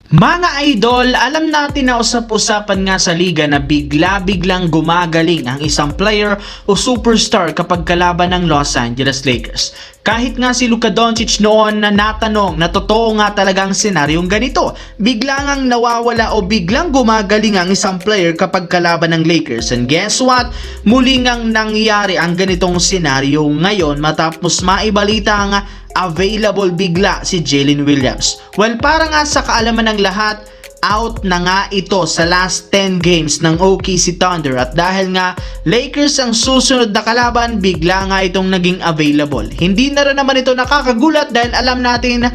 Mga idol, alam natin na usap-usapan nga sa liga na bigla-biglang gumagaling ang isang player o superstar kapag kalaban ng Los Angeles Lakers. Kahit nga si Luka Doncic noon na natanong na totoo nga talagang senaryong ganito, bigla ngang nawawala o biglang gumagaling ang isang player kapag kalaban ng Lakers. And guess what? Muli ngang nangyari ang ganitong senaryo ngayon matapos maibalita nga available bigla si Jalen Williams. Well, para nga sa kaalaman ng lahat, out na nga ito sa last 10 games ng OKC Thunder at dahil nga Lakers ang susunod na kalaban, bigla nga itong naging available. Hindi na rin naman ito nakakagulat dahil alam natin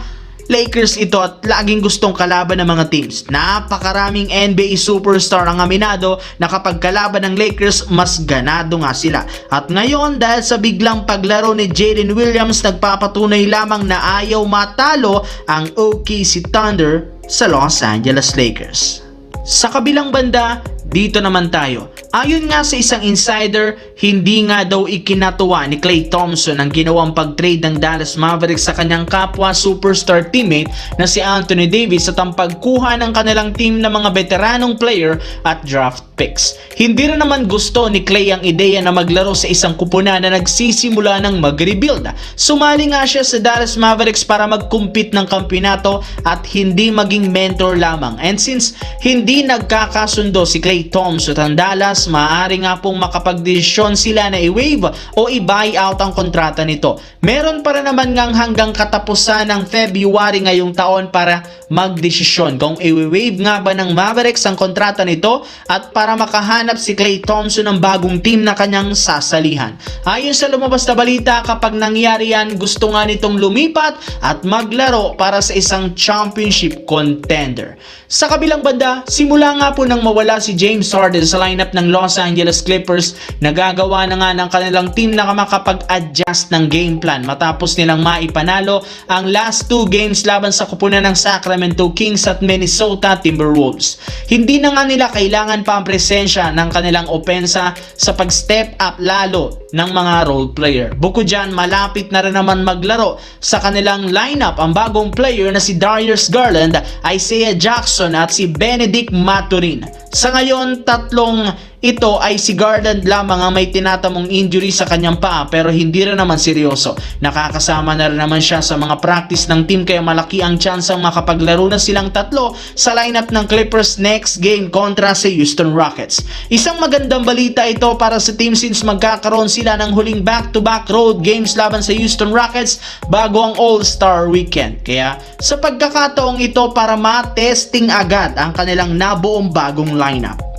Lakers ito at laging gustong kalaban ng mga teams. Napakaraming NBA superstar ang aminado na kapag kalaban ng Lakers, mas ganado nga sila. At ngayon dahil sa biglang paglaro ni Jalen Williams, nagpapatunay lamang na ayaw matalo ang OKC Thunder sa Los Angeles Lakers. Sa kabilang banda, dito naman tayo. Ayon nga sa isang insider, hindi nga daw ikinatuwa ni Klay Thompson ang ginawang pag-trade ng Dallas Mavericks sa kanyang kapwa superstar teammate na si Anthony Davis at ang pagkuha ng kanilang team ng mga veteranong player at draft picks. Hindi rin naman gusto ni Klay ang ideya na maglaro sa isang kupunan na nagsisimula ng mag-rebuild. Sumali nga siya sa Dallas Mavericks para mag-compete ng kampyonato at hindi maging mentor lamang. And since hindi nagkakasundo si Klay Thompson at Dallas, maaari nga pong makapagdesisyon sila na i-waive o i-buy out ang kontrata nito. Meron pa rin naman ngang hanggang katapusan ng February ngayong taon para magdesisyon kung i-waive nga ba ng Mavericks ang kontrata nito at para makahanap si Klay Thompson ng bagong team na kanyang sasalihan. Ayon sa lumabas na balita, kapag nangyari yan, gusto nga nitong lumipat at maglaro para sa isang championship contender. Sa kabilang banda, simula nga po nang mawala si James Harden sa lineup ng Los Angeles Clippers, nagagawa na nga ng kanilang team na makapag-adjust ng game plan matapos nilang maipanalo ang last 2 games laban sa kupunan ng Sacramento Kings at Minnesota Timberwolves. Hindi na nga nila kailangan pa ang presensya ng kanilang opensa sa pag-step up lalo ng mga role player. Bukod dyan, malapit na rin naman maglaro sa kanilang lineup ang bagong player na si Darius Garland, Isaiah Jackson at si Benedict Mathurin. Sa ngayon, tatlong ito ay si Garland lamang ang may tinatamong injury sa kanyang paa pero hindi rin naman seryoso. Nakakasama na rin naman siya sa mga practice ng team kaya malaki ang tsansang makapaglaro na silang tatlo sa lineup ng Clippers next game kontra sa Houston Rockets. Isang magandang balita ito para sa team since magkakaroon sila ng huling back-to-back road games laban sa Houston Rockets bago ang All-Star Weekend. Kaya sa pagkakataong ito para ma-testing agad ang kanilang nabuong bagong lineup.